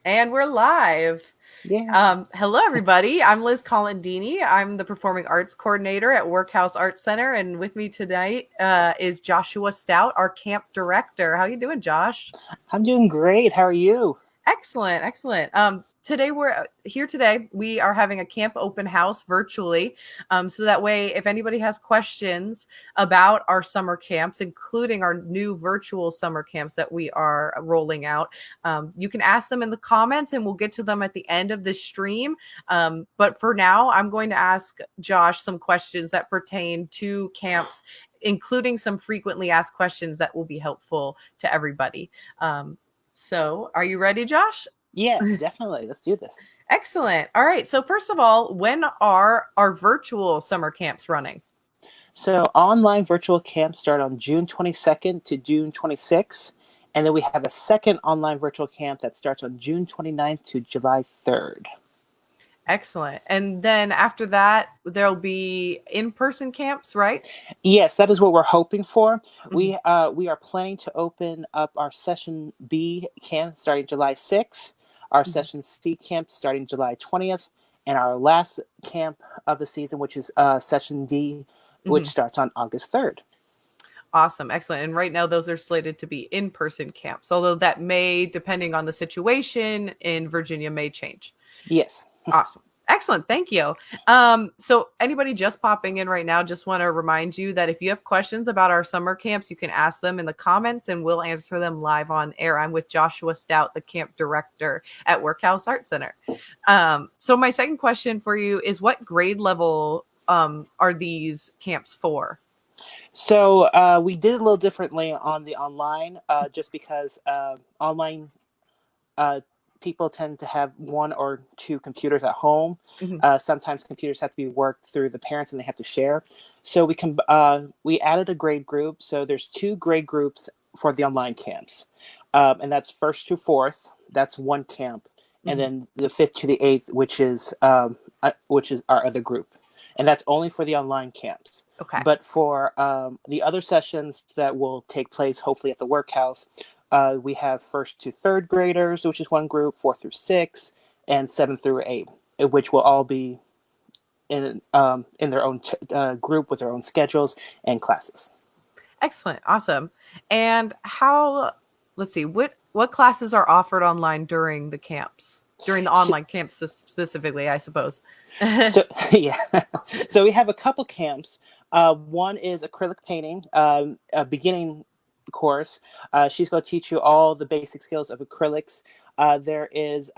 And we're live. Yeah, Hello, everybody. I'm Liz Colandini. I'm the Performing Arts Coordinator at Workhouse Arts Center, and with me tonight is Joshua Stout, our camp director. How you doing, Josh? I'm doing great. How are you? Excellent, excellent. Today we're here today. We are having a camp open house virtually. So that way, if anybody has questions about our summer camps, including our new virtual summer camps that we are rolling out, you can ask them in the comments and we'll get to them at the end of this stream. But for now, I'm going to ask Josh some questions that pertain to camps, including some frequently asked questions that will be helpful to everybody. So, are you ready, Josh? Yeah, definitely. Let's do this. Excellent. All right. So, first of all, when are our virtual summer camps running? So, online virtual camps start on June 22nd to June 26th. And then we have a second online virtual camp that starts on June 29th to July 3rd. Excellent. And then after that, there'll be in person camps, right? Yes, that is what we're hoping for. Mhm. We are planning to open up our session B camp starting July 6th, our Mhm. session C camp starting July 20th, and our last camp of the season, which is session D, which Mhm. starts on August 3rd. Awesome. Excellent. And right now, those are slated to be in person camps, although that may, depending on the situation in Virginia, may change. Yes. Awesome. Excellent. Thank you. So anybody just popping in right now, just want to remind you that if you have questions about our summer camps, you can ask them in the comments and we'll answer them live on air. I'm with Joshua Stout, the camp director at Workhouse Arts Center. So my second question for you is what grade level are these camps for? So we did it a little differently on the online, just because online uh, people tend to have one or two computers at home. Mhm. Sometimes computers have to be worked through the parents and they have to share. So we added a grade group. So there's two grade groups for the online camps, and that's first to fourth. That's one camp, and Mhm. then the fifth to the eighth, which is our other group, and that's only for the online camps. Okay. But for the other sessions that will take place, hopefully at the workhouse, we have first to third graders, which is one group, fourth through six, and seventh through eight, which will all be in their own group with their own schedules and classes. Excellent. Awesome. And how, let's see, what classes are offered online during the camps? During the So, online camps specifically, I suppose. so yeah, so we have a couple camps. One is acrylic painting, a beginning course. She's going to teach you all the basic skills of acrylics. There is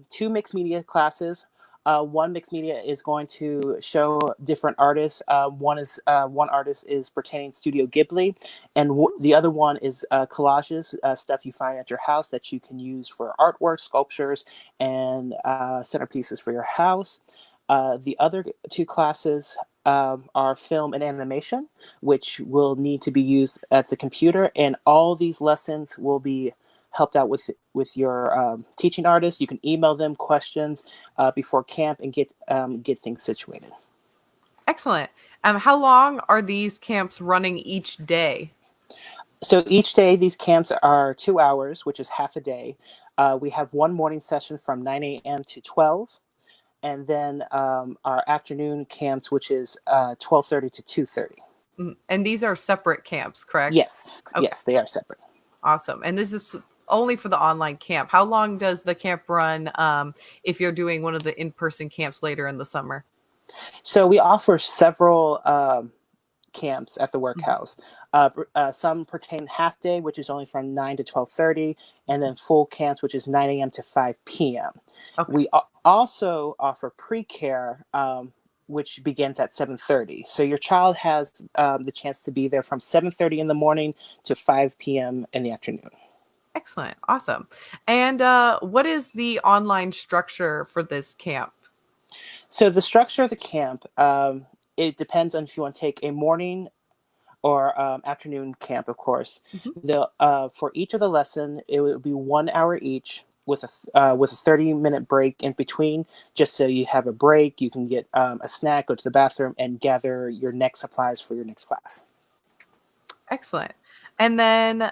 two mixed media classes. One mixed media is going to show different artists. One artist is pertaining Studio Ghibli, and the other one is collages, stuff you find at your house that you can use for artwork, sculptures, and centerpieces for your house. The other two classes are film and animation, which will need to be used at the computer, and all these lessons will be helped out with your teaching artist. You can email them questions before camp and get things situated. Excellent. How long are these camps running each day? So each day, these camps are 2 hours, which is half a day. We have one morning session from 9 a.m. to 12, and then our afternoon camps, which is 12:30 to 2:30. And these are separate camps, correct? Yes, Okay. yes, they are separate. Awesome. And this is only for the online camp. How long does the camp run if you're doing one of the in-person camps later in the summer? So we offer several camps at the Mhm. workhouse. Some pertain half day, which is only from 9 to 12:30, and then full camps, which is 9 a.m. to 5 p.m. Okay. We also offer pre-care, which begins at 7:30. So your child has the chance to be there from 7:30 in the morning to 5 p.m. in the afternoon. Excellent. Awesome. And what is the online structure for this camp? So the structure of the camp, it depends on if you want to take a morning or afternoon camp, of course. Mhm. The For each of the lesson, it would be 1 hour each with a 30-minute break in between, just so you have a break. You can get a snack, go to the bathroom, and gather your next supplies for your next class. Excellent. And then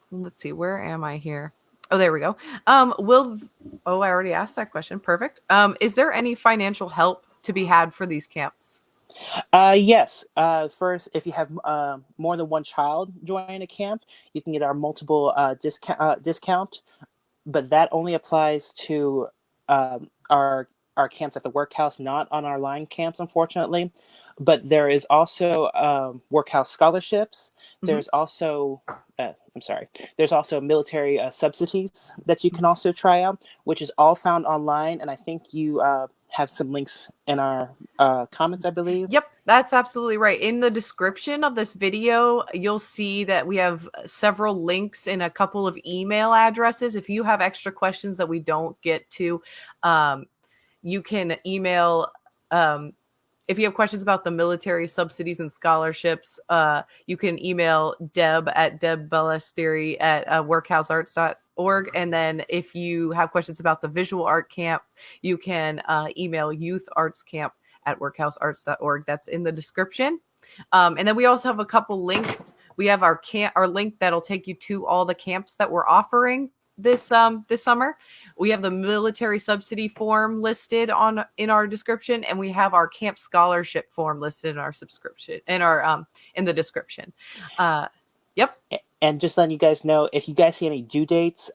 let's see, where am I here? Oh, there we go. Will Oh, I already asked that question. Perfect. Is there any financial help to be had for these camps? Yes. First, if you have more than one child joining a camp, you can get our multiple discount, but that only applies to our camps at the workhouse, not on our line camps, unfortunately. But there is also workhouse scholarships. Hmm. There's also I'm sorry. There's also military subsidies that you can also try out, which is all found online. And I think you have some links in our comments, I believe. Yep, that's absolutely right. In the description of this video, you'll see that we have several links and a couple of email addresses. If you have extra questions that we don't get to, um, you can email. If you have questions about the military subsidies and scholarships, you can email Deb at debbellasteri at workhousearts.org. And then if you have questions about the visual art camp, you can email youthartscamp at workhousearts.org. That's in the description. And then we also have a couple links. We have our link that'll take you to all the camps that we're offering this summer. We have the military subsidy form listed on in our description, and we have our camp scholarship form listed in our subscription in the description. Yep. And just letting you guys know, if you guys see any due dates,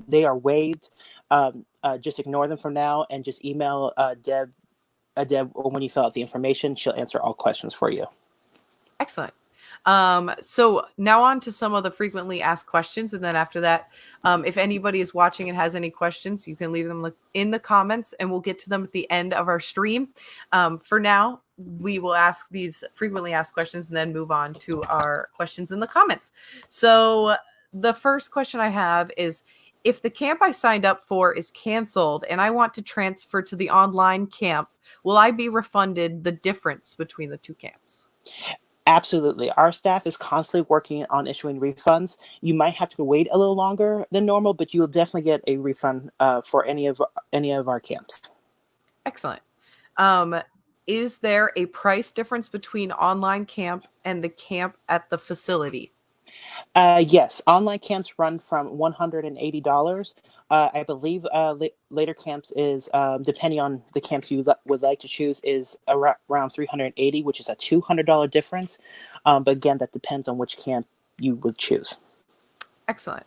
they are waived. Just ignore them for now and just email Deb when you fill out the information. She'll answer all questions for you. Excellent. So now on to some of the frequently asked questions. And then after that, if anybody is watching and has any questions, you can leave them in the comments and we'll get to them at the end of our stream. For now, we will ask these frequently asked questions and then move on to our questions in the comments. So the first question I have is, if the camp I signed up for is canceled and I want to transfer to the online camp, will I be refunded the difference between the two camps? Absolutely. Our staff is constantly working on issuing refunds. You might have to wait a little longer than normal, but you will definitely get a refund for any of our camps. Excellent. Is there a price difference between online camp and the camp at the facility? Yes, online camps run from $180. I believe later camps is, depending on the camps you would like to choose, is around 380, which is a $200 difference. But again, that depends on which camp you would choose. Excellent.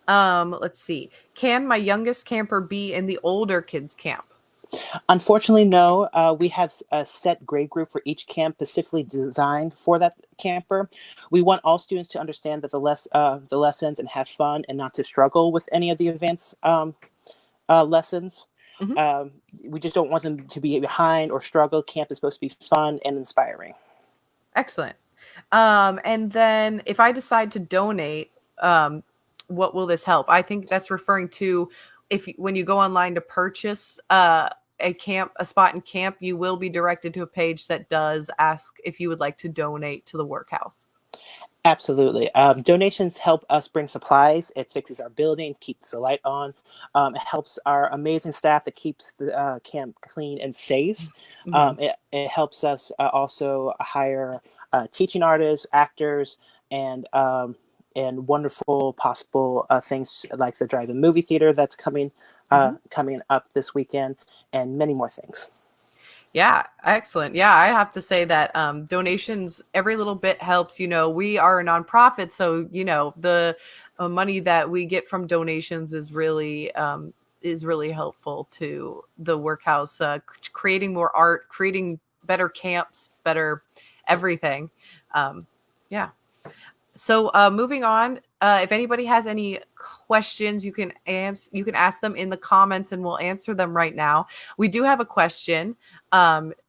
Let's see. Can my youngest camper be in the older kids camp? Unfortunately, no. We have a set grade group for each camp specifically designed for that camper. We want all students to understand that the lessons and have fun and not to struggle with any of the advanced lessons. Mhm. We just don't want them to be behind or struggle. Camp is supposed to be fun and inspiring. Excellent. And then if I decide to donate, what will this help? I think that's referring to when you go online to purchase a spot in camp, you will be directed to a page that does ask if you would like to donate to the workhouse. Absolutely. Donations help us bring supplies. It fixes our building, keeps the light on. It helps our amazing staff that keeps the camp clean and safe. Mhm. It helps us also hire teaching artists, actors, and wonderful possible things like the drive-in movie theater that's coming up this weekend, and many more things. Yeah, excellent. Yeah, I have to say that donations, every little bit helps. We are a nonprofit, so the money that we get from donations is really helpful to the workhouse, creating more art, creating better camps, better everything. Yeah. So moving on, if anybody has any questions, you can ask them in the comments and we'll answer them right now. We do have a question.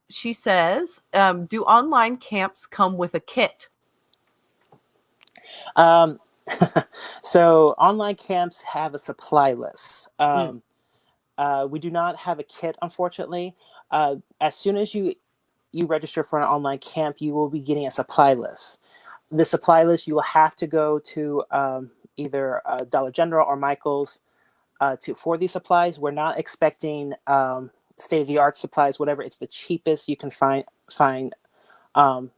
She says, do online camps come with a kit? Um, so online camps have a supply list. Mm. We do not have a kit, unfortunately. As soon as you register for an online camp, you will be getting a supply list. The supply list, you will have to go to either Dollar General or Michael's for these supplies. We're not expecting state-of-the-art supplies, whatever. It's the cheapest you can find. But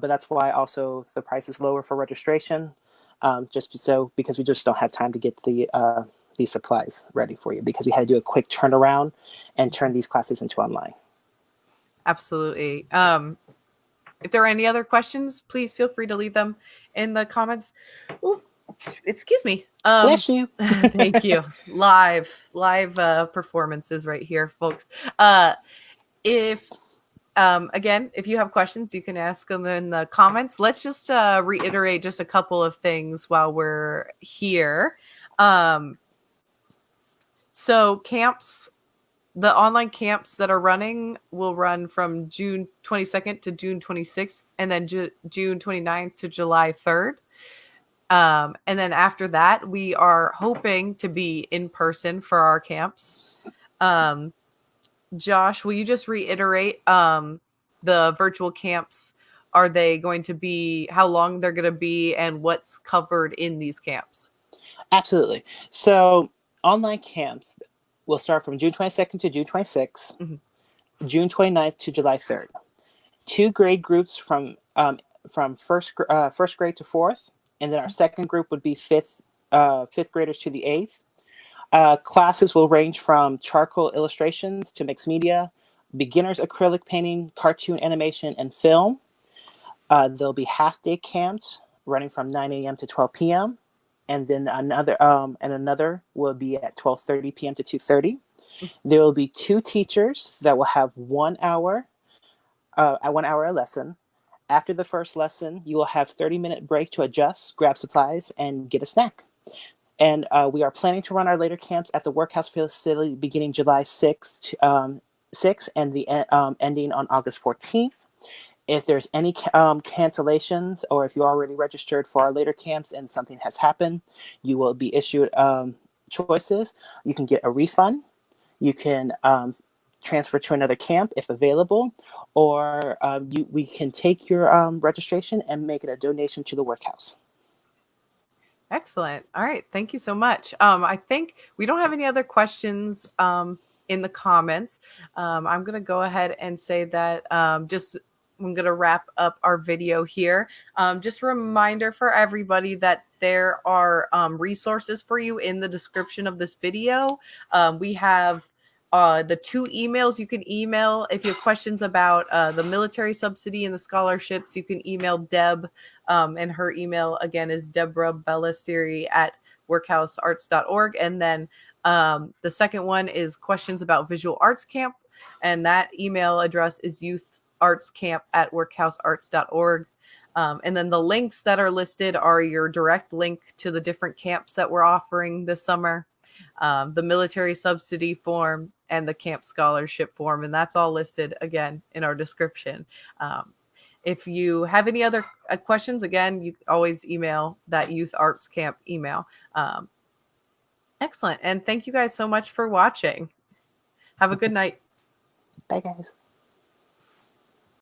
that's why also the price is lower for registration. just so because we just don't have time to get these supplies ready for you because we had to do a quick turnaround and turn these classes into online. Absolutely. If there are any other questions, please feel free to leave them in the comments. Ooh, excuse me. Bless you. Thank you. Live performances right here, folks. If again, if you have questions, you can ask them in the comments. Let's just reiterate just a couple of things while we're here. So camps, the online camps that are running will run from June 22nd to June 26th, and then June 29th to July 3rd. And then after that, we are hoping to be in person for our camps. Josh, will you just reiterate the virtual camps? Are they going to be, how long they're going to be, and what's covered in these camps? Absolutely. So online camps will start from June 22nd to June 26th, June 29th to July 3rd. 2 grade groups from first grade to 4th, and then our second group would be fifth graders to the 8th. Classes will range from charcoal illustrations to mixed media, beginners acrylic painting, cartoon animation, and film. There'll be half-day camps running from 9 a.m. to 12 p.m. And then another will be at 12:30 p.m. to 2:30. There will be 2 teachers that will have 1 hour, a 1 hour lesson. After the first lesson, you will have 30-minute break to adjust, grab supplies, and get a snack. And we are planning to run our later camps at the Workhouse facility beginning July 6th, and the ending on August 14th. If there's any cancellations, or if you already registered for our later camps and something has happened, you will be issued choices. You can get a refund. You can transfer to another camp if available, or we can take your registration and make it a donation to the Workhouse. Excellent. All right. Thank you so much. I think we don't have any other questions in the comments. I'm going to go ahead and say that I'm going to wrap up our video here. Just a reminder for everybody that there are resources for you in the description of this video. We have the 2 emails you can email if you have questions about the military subsidy and the scholarships. You can email Deb, and her email again is deborahbellasteri@workhousearts.org. And then the second one is questions about visual arts camp, and that email address is youthartscamp@workhousearts.org. And then the links that are listed are your direct link to the different camps that we're offering this summer, the military subsidy form, and the camp scholarship form. And that's all listed again in our description. If you have any other questions, again, you always email that Youth Arts Camp email. Excellent. And thank you guys so much for watching. Have a good night. Bye, guys.